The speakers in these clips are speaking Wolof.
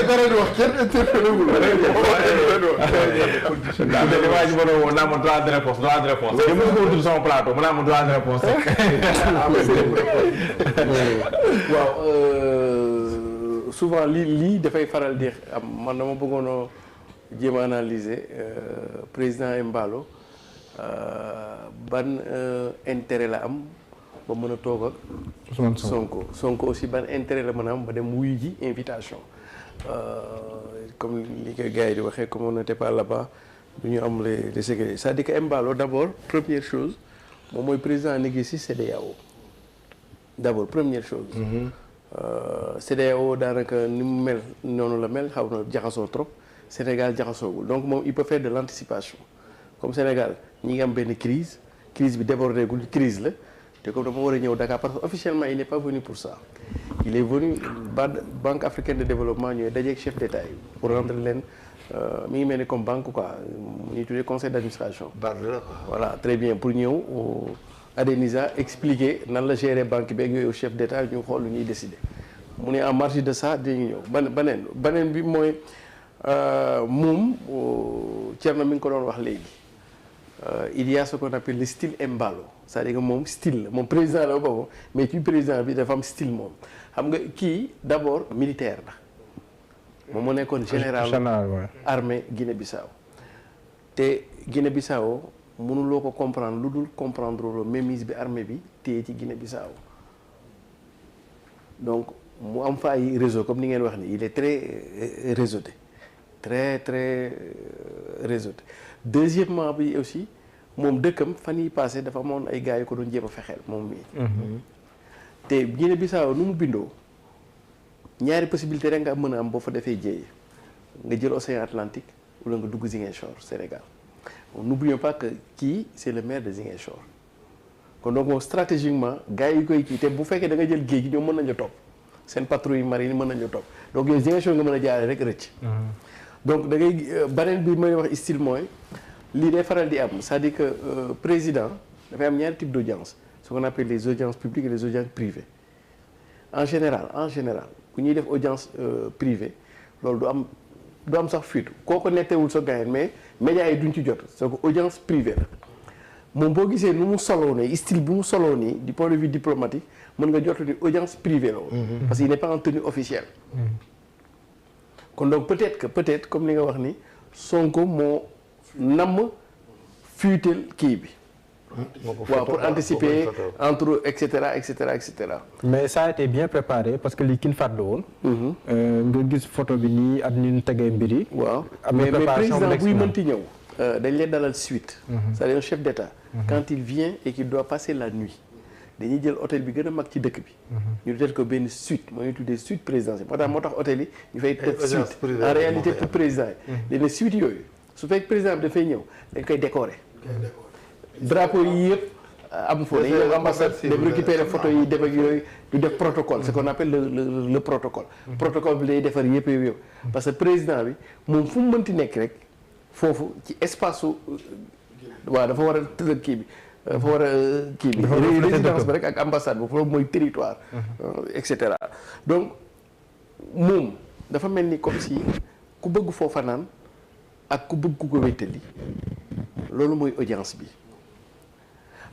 dara di wax kenn interpellé wu la. waa ji ma doon woo naa ma droit de réponse droit de réponse. yow mos nga tudd sama plateau mu naa ma droit de réponse. waaw souvent lii dafay faral di am man dama bëggoon a jéem a analyser président Embalo ban intérêt la am ba mën a toog ak Sonko aussi ban intérêt la mën a am ba dem wuyu ji invitation comme li ko gars yi di waxee comme on n'était pas là-bas du ñu am les secrets c'est-à-dire que Embalo d'abord première chose moom mooy président négocié CEDEAO d'abord première chose CEDEAO daanaka ni mu mel noonu la mel xaw na jaxasoo trop Sénégal jaxasoogul donc moom il peut faire de l'anticipation comme Sénégal ñi ngi am benn crise bi débordé gul crise la te comme dama war a ñëw Dakar parce que officiellement il n'est pas venu pour ça il est venu Banque africaine de développement ñooy dajeeg chef d'État yi pour rendre leen mi ngi mel ni comme banque quoi mu ñuy tuddee conseil d'administration voilà très bien pour ñëw ADENISA expliquer nan la gérer banque bi ak yooyu chef d'État ñu xool lu ñuy décider mu ne en marge de ça dañu ñëw baneen bi mooy moom Thierno mi ngi ko doon wax léegi il y a ce qu'on appelle le style Embalo c'est-à-dire que moom style la moom président la boobu mais ci président bi dafa am style moom xam nga kii d'abord militaire la moom moo nekkoon général armée Guinée-Bissau te Guinée-Bissau mënuloo ko comprendre lu dul comprendre loolu mainmise bi armée bi téye ci Guinée-Bissau donc mu am fa ay réseau comme ni ngeen wax ni il est très réseauté très réseauté deuxièmement bi aussi moom dëkkam fan yi passé dafa amoon ay gars yu ko doon jéem a fexeel moom mii te Guinée-Bissau nu mu bindoo ñaari possibilité rek nga mën a am boo fa defee jéeye nga jël océan Atlantique wala nga dugg Ziguinchor Sénégal n'oublions pas que kii c'est le maire de Ziguinchor kon donc moom stratégiquement gars yi koy kii te bu fekkee da nga jël géej gi ñoom mën nañu la topp seen patrouille marine mën nañu la topp donc yow Ziguinchor nga mën a jaaree rek rëcc donc da ngay beneen bi may wax style mooy lii day faral di am c'est-à-dire que président dafay am ñaari type d'audience ce qu'on appelle les audiences publiques et les audiences privées en général bu ñuy def audience privée loolu du am sax fuite kooko nettewul sa gaayen mais médias yi duñ ci jot c'est que audience privée la moom boo gisee nu mu soloo nii style bi mu soloo nii du point de vue diplomatique mën nga jot ni audience privée la woon parce qu'il n'est pas en tenue officielle kon donc peut-être comme li nga wax ni Sonko moo namm fuitel kii bi waaw pour anticiper entre et cetera. mais ça a été bien préparé parce que lii kin fàtte woon. nga gis photo bi nii ak ni ñu tegee mbir yi. waaw mais président buy mënti ñëw. dañ leen dalal suite. c'est-à-dire un chef d'État. quand il vient et qu'il doit passer la nuit. dañuy jël hôtel bi gën a mag ci dëkk bi. ñu def ko benn suite moo ñu tuddee suite présidentielle moo tax hôtel yi ñu fay def suite en réalité pour président yi. léegi suite yooyu su fekk président bi dafay ñëw dañ koy décorer. drapeau yi yëpp amu fa dañuy def ambassade dem récupérer photo yi def ak yooyu du def protocole ce qu'on appelle le protocole protocole bi lay defar yëpp parce que président bi moom fu mu mënti nekk rek foofu ci espace su waaw dafa war a tëdd kii bi dafa war a kii bi résidence bi rek ak ambassade bi foofu mooy territoire et cetera donc moom dafa mel ni comme si ku bëgg foofa naan ak ku bëgg ku ko wéttali loolu mooy audience bi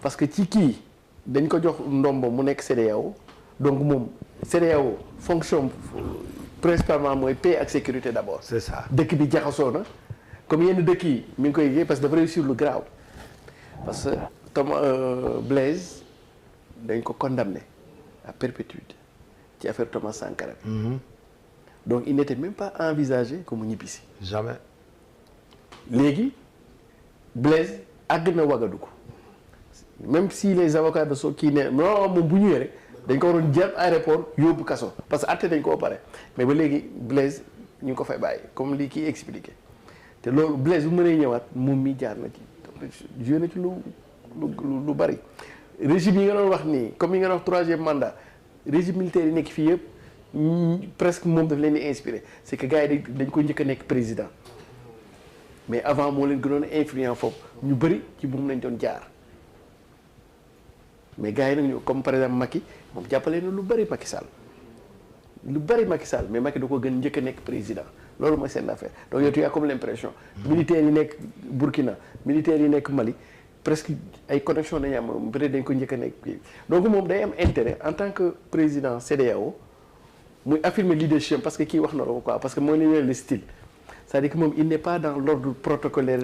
parce que ci kii dañ ko jox ndombo mu nekk CEDEAO donc moom CEDEAO fonction principalement mooy paix ak sécurité d'abord. c'est ça dëkk bi jaxasoo na comme yenn dëkk yi mi ngi koy yëgee parce que dafa réussir lu grave parce que Thomas Blaise dañ ko condamné à perpétuité ci affaire Thomas Sankara bi. donc il n'était même pas envisagé que mu ñibbisi. jamais. léegi Blaise àgg na Ouagadougou. même si les avocats de so kii ne non moom bu ñëwee rek dañ ko waroon jël aéroport yóbbu kaso parce que àtte dañ koo pare mais ba léegi Blaise ñu ngi ko fay bàyyi comme lii kii expliqué te loolu Blaise bu mënee ñëwaat moom mi jaar na ci joué na ci lu bari régime yi nga doon wax nii comme yi nga doon wax troisième mandat régime militaire yi nekk fii yëpp presque moom daf leen di inspiré c'est que gars yi dañ ko njëkk a nekk président mais avant moo leen gënoon influent foofu ñu bëri ci moom lañ doon jaar mais gars yi nag ñu comme par exemple Macky moom jàppale na lu bëri Macky Sall lu bari Macky Sall mais Macky da ko gën njëkk a nekk président loolu mooy seen affaire donc yow tu as comme l'impression militaires yi nekk Burkina militaires yi nekk Mali presque ay connexion dañu am peut-être dañ ko njëkk a nekk donc moom day am intérêt en tant que président CEDEAO muy affirmer leadership parce que kii wax na ko quoi parce que mooy li ñuy le style c'est-à-dire que moom il n'est pas dans l'ordre protocolaire.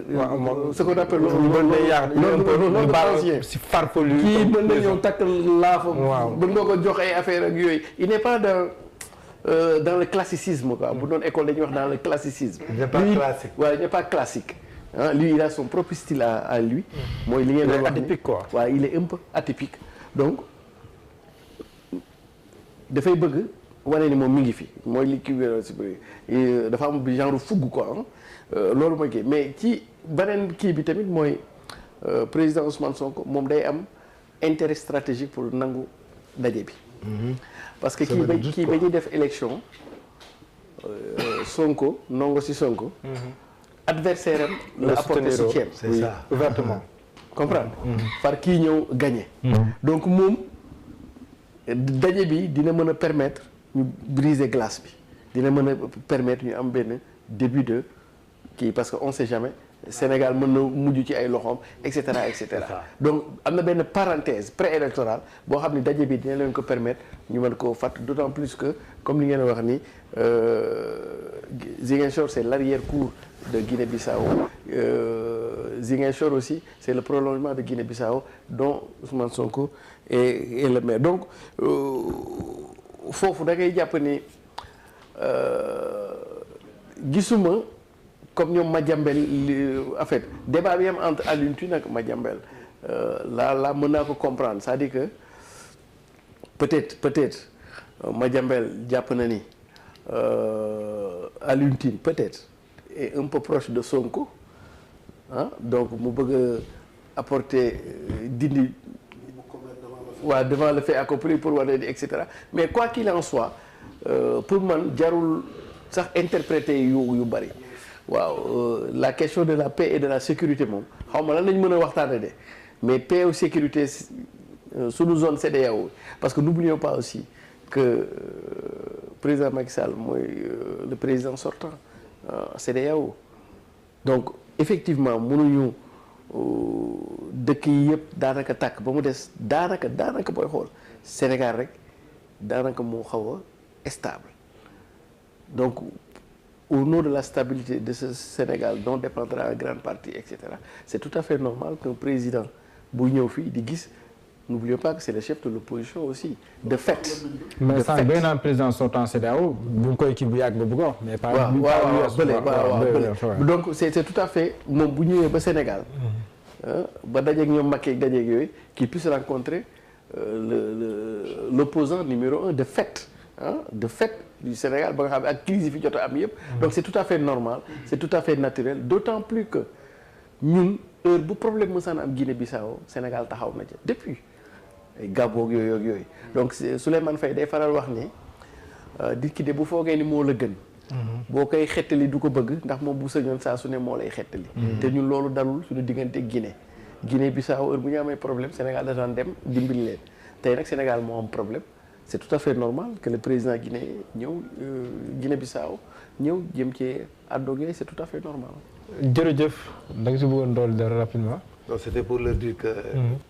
Ce qu'on appelle l'ordre ancien. si farfelu. kii mën na ñëw takk laafa. mën nga ko jox ay affaire ak yooyu. il n'est pas dans le classicisme quoi. bu doon école dañuy wax dans le classicisme. il n'est pas classique. waaw il n'est pas classique. ah lui il a son propre style à lui. mooy li ngeen doon wax atypique quoi. waaw il est un peu atypique donc dafay bëgg. wane ni moom mi ngi fi mooy li kii dafa am genre fugg quoi loolu mooy kii mais ci beneen kii bi tamit mooy président Ousmane Sonko moom day am intérêt stratégique pour nangu daje bi. parce que kii ba ñuy def élection Sonko nongo si Sonko. adversaire am la apporté soutien. c'est ça ouvertement. comprendre par kii ñëw gagné. donc moom daje bi dina mën a permettre. ñu briser glace bi dina mën a permettre ñu am benn début de kii parce que on sait jamais Sénégal mën na mujj ci ay loxoom et cetera et cetera donc am na benn parenthèse préélectorale boo xam ne daje bi dina leen ko permettre ñu mën koo fàtt d'autant plus que comme li ngeen wax ni Ziguinchor c'est l'arrière-cour de Guinée-Bissau Ziguinchor aussi c'est le prolongement de Guinée-Bissau dont Ousmane Sonko est le maire donc foofu da ngay jàpp ni gisuma comme ñoom Madiambel en fait débat bi am entre Alioune Tine ak Madiambel là mën naa ko comprendre c'est-à-dire que peut-être Madiambel jàpp na ni Alioune Tine peut-être est un peu proche de Sonko ah donc mu bëgg a apporter dindi. waaw devant le fait accompli pour wane et cetera mais quoi qu'il en soit pour man jarul sax interpréter yu bari waaw la question de la paix et de la sécurité moom xaw ma lan lañ mën a waxtaane de mais paix ou sécurité suñu zone CEDEAO parce que n'oublions pas aussi que président Macky Sall mooy le président sortant CEDEAO donc effectivement mënuñu dëkk yi yëpp daanaka tàkk ba mu des daanaka booy xool Sénégal rek daanaka moo xaw a stable donc au nom de la stabilité de ce Sénégal dont dépendra en grande partie et cetera c'est tout à fait normal qu'un président bu ñëw fii di gis n'oublions pas que c'est le chef de l'opposition aussi de fait. mais sànq benn naan président sortant CEDEAO bu ñu koy kii bu yàgg ba bëgg a wax mais. waaw donc c'est tout à fait moom bu ñëwee ba Sénégal. ba dajeeg ñoom Macky ak dajeeg yooyu qu'il puisse rencontrer l'opposant numéro 1 de fait de fait du Sénégal ba nga xam ne ak crise yi fi jot a am yëpp. donc c'est tout à fait normal c'est tout à fait naturel d'autant plus que ñun heure bu problème mësaan am Guinée-Bissau Sénégal taxaw na ca depuis ay Gabon yooyu donc Souleymane Faye day faral wax ni nit ki de bu foogee ni moo la gën. boo koy xettali du ko bëgg ndax moom bu sañoon saa su ne moo lay xettali. te ñun loolu dalul suñu diggante Guinée-Bissau heure bu ñu amee problème Sénégal da daan dem dimbali leen tey nag Sénégal moo am problème c'est tout à fait normal que le président Guinée-Bissau ñëw jëm ci àddoog yooyu c'est tout à fait normal. jërëjëf da nga si bëggoon dool dara rapidement. non c'était pour leur dire que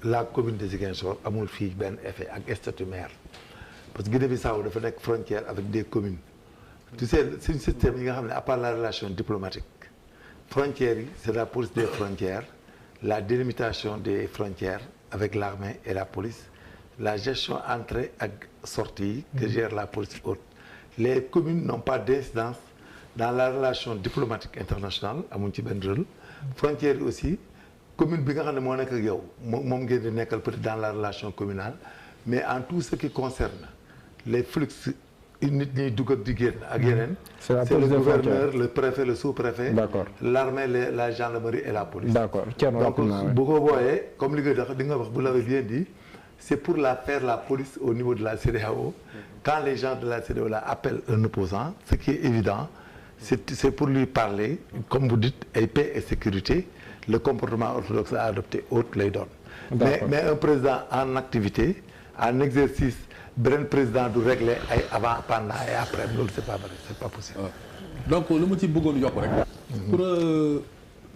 la commune de Ziguinchor amul fii benn effet ak statut maire parce que Guinée-Bissau dafa nekk frontière avec des communes tu sais suñu système yi nga xam ne à part la relation diplomatique frontières yi c'est la police des frontières la délimitation des frontières avec l'armée et la police la gestion entrée ak sortie que gère la police haute les communes n'ont pas d'incidence dans la relation diplomatique internationale amuñ ci benn rôle frontières yi aussi commune bi nga xam ne moo nekk ak yow moom ngeen di nekkal peut-être dans la relation communale mais en tout ce qui concerne les flux nit ñuy dugg ak di génn ak yeneen c'est le gouverneur le préfet le sous-préfet l'armée la gendarmerie et la police donc bu ko booyee comme li nga wax vous l'avez bien dit c'est pour faire la police au niveau de la CEDEAO quand les gens de la CEDEAO là appellent un opposant ce qui est évident c'est pour lui parler comme vous dites ay paix et sécurité le comportement orthodoxe à adopter haute lay doon mais un président en activité en exercice beneen président du régler ay avant pendant et après loolu c'est pas vrai c'est pas possible. donc lu ma ci bëggoon yokk rek. pour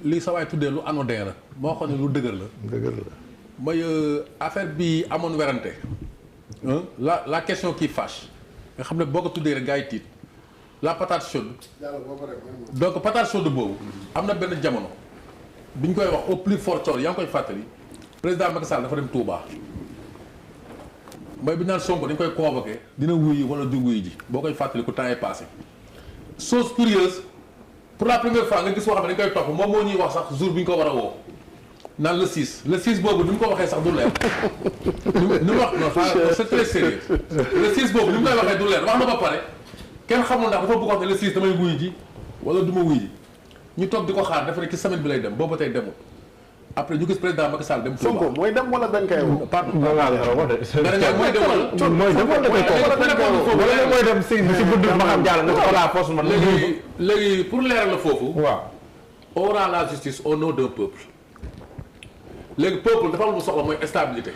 li sa waay tuddee lu anodin la moo xam ne lu dëgër la. dëgër la. mooy affaire bi amoon werante la question qui fâche nga xam ne boo ko tuddee rek gars yi tiit la patate chaude. donc patate chaude boobu am na benn jamono bi ñu koy wax au plus fort yaa ngi koy fàttali président Macky Sall dafa dem Touba mooy bi ñu naan Sonko dañ koy convoqué dina wuyu wala du wuyu ji boo koy fàttali ku temps est passé. chose curieuse pour la première fois nga gis koo xam ne dañ koy topp moom moo ñuy wax sax jour bi ñu ko war a woo. naan le 6 boobu ni mu ko waxee sax du leer ni mu wax non c'est très sérieux le 6 boobu ni mu koy waxee du leer wax na ba pare kenn xamul ndax dafa bëgg wax ne le 6 damay wuy ji wala du ma wuy ji ñu toog di ko xaar dafa ne ci semaine bi lay dem boobu tey demul après ñu gis président Macky Sall dem. Sonko mooy dem wala dañ koy woo. Pape mooy dem wala. mooy dem wala mooy dem si buddi ma xam jàll nga ko la force man. léegi pour leeral la foofu. waaw. on rend la justice au nom d'un peuple. léegi peuple dafa am lu soxla mooy stabilité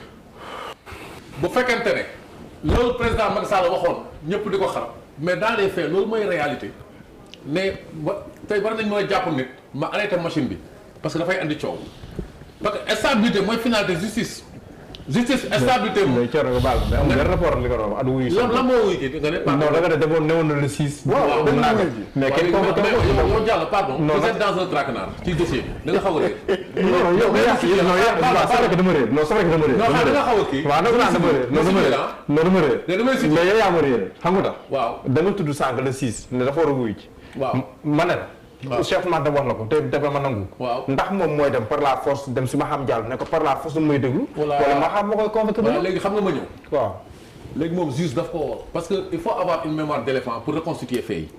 bu fekkente ne loolu président Macky Sall waxoon ñëpp di ko xaram mais dans les faits loolu mooy réalité ne ba tey war nañ mooy jàpp nit ma arrêté machine bi parce que dafay andi coow parce que stabilité mooy finalité justice stabilité moom. mais Thierno nga baal mais amul benn rapport li nga doon wax at wuyu. lan lan moo wuyu kii nga ne. non da nga ne demoon newoon na le 6. waaw dañ naa mais kenn koo ko yow jàll pardon. non vous êtes dans un traquenard ci dossier bi da nga xaw a réer. non yow c'est vrai que dama réer non c'est vrai que dama réer. non xam nga xaw a kii. waaw dama réer non dama réer. mais yow yaa ma réer xam nga tax. waaw da nga tudd sànq le 6 ne dafa war a wuyu ci. waaw ma ne la. chef man dem wax na ko te dafa ma nangu. waaw ndax moom mooy dem par la force dem si ma xam jàll ne ko par la force may déglu. wala ma xam ma koy convoqué. voilà léegi xam nga ma ñëw. waaw léegi moom juge daf ko woo parce que il faut avoir une mémoire d'éléphant pour reconstituer fait yi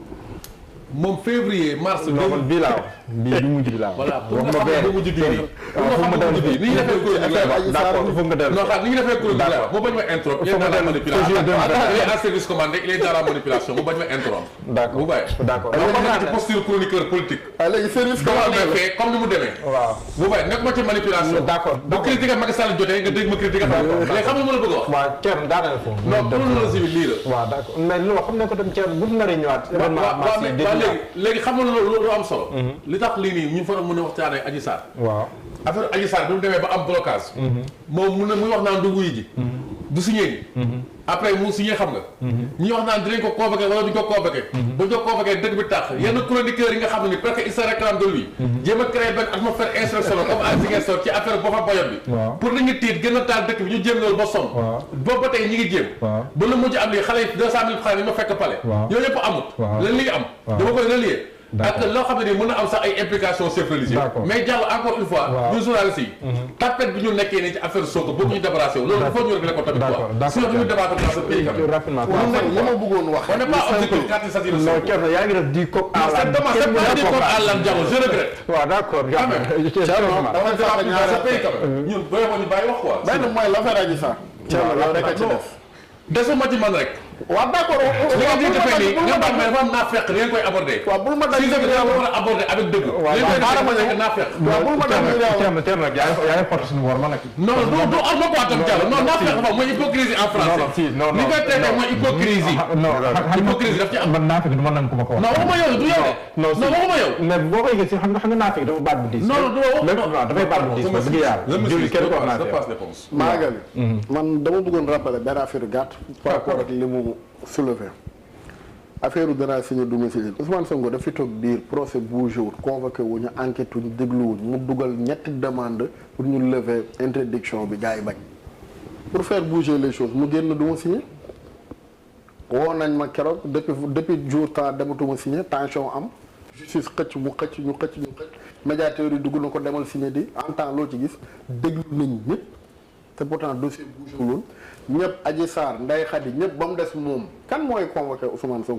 moom février mars. non man bii laa wax bii du mujj bi laa wax. voilà pour nga xam ne bu mujj bii nii. pour nga xam ne bu mujj bii ni ñu defee kuréel gi lay wax. d'accord il faut nga dellu. non xam ni ñu defee kuréel gi lay wax mu bañ ma interrompre. il est dans la manipulation il est en service commandé il est dans la manipulation mu bañ ma interrompre. d'accord bu bàyyi. d'accord donc ma nekk ci posture chroniqueur politique. léegi service commandé comme ni mu demee. waaw bu bàyyi nekk ma ci manipulation. d'accord bu critiquer Macky Sall jotee nga dégg ma critiquer léegi xam nga ma la bëgg a wax. waaw Thierno daanaka foofu. non chronologie civil lii la. waaw d'accord mais lu wax xam ne ko dem Thierno bu mu naree ñëwaat. waaw léegi xam nga lu am solo. li tax lii nii ñu fa mën a waxtaanee Adji Sarr. waaw affaire Adji Sarr bi mu demee ba am blocage. moom mun na muy wax naan du wuyu ji. du signé ni. après mu signé xam nga. ñi wax naan dinañ ko convoqué wala duñ ko convoqué. ba ñu ko convoqué dëgg bi tax yenn chroniqueurs yi nga xam ne ni presque il se réclame de lui. jéem a créé benn atmosphère insurrectionnelle comme à Ziguinchor ci affaire boo fa boyot bi. pour nit ñi tiit gën a taal dëkk bi ñu jéem loolu ba sonn. boobu ba tey ñi ngi jéem. ba lu mujj am lii xale yi 200 000 francs yi ma fekk pale. yooyu yëpp amut. lan li am. dama koy relier. ak loo xam ne nii mën na am sax ay implications chefs religieux. mais jàll encore une fois. ñu journalistes yi. tapette bi ñu nekkee nii ci affaire Sonko boobu ñu débarrassé wu. loolu dafa ñu réglé ko tamit quoi. sinon du ñu débattre dans ce pays quand même. rapidement li ma bëggoon wax. on n'est pas objectif quand il s'agit de non Sonko. Thierno yaa ngi def di coq à l'âne. c'est pas du coq à l'âne Diallo je regrette. waaw d'accord dama jox ñaari ce pays quand même. ñun booy wax ñu bàyyi wax quoi. benn mooy l'affaire Adji Sarr. Thierno loolu rek a ci def. desuma ci man rek. waaw d'accord. li nga di defee nii nga xam ne dafa am naa fekk ngeen koy aborder. waaw bul ma dagg si nga war a aborder avec dëgg. waaw xaaral ma ñëw naa fekk. waaw bul ma dagg Thierno nag yaa ngi porte suñu war ma nag. non du am na quoi tam Diallo non naa fekk fa mooy hypocrisie en français. ni nga teetee mooy hypocrisie. hypocrisie daf ci am. man naa fekk du ma nangu ko ma ko wax. non waxuma yow du yow de. non waxuma yow. mais boo koy gis xam nga naa fekk dafa baat bu diis. non du dafay baat bu diis ba dëgg yàlla. jëli kenn ko wax naa réponse. maagali man dama bëggoon rappeler benn affaire gàtt par rapport ak li mu soulevé affaire danaa signé domicile Ousmane Sonko daf fi toog diir procès bougé wut convoqué wu ñu enquête wuñ dégluwuñ mu dugal ñetti demande pour ñu lever interdiction bi gars yi bañ pour faire bouger les choses mu génn du ma signé woo nañ ma keroog depuis jour temps dematuma signé tension am justice xëcc ñu xëcc médiateur yi dugg na ko demal signé di en temps loo ci gis déglu nañ ñëpp te pourtant dossier bougé wuloon ñëpp Adji Sarr Ndeye Khady ñëpp ba mu des moom kan mooy convoqué Ousmane Sonko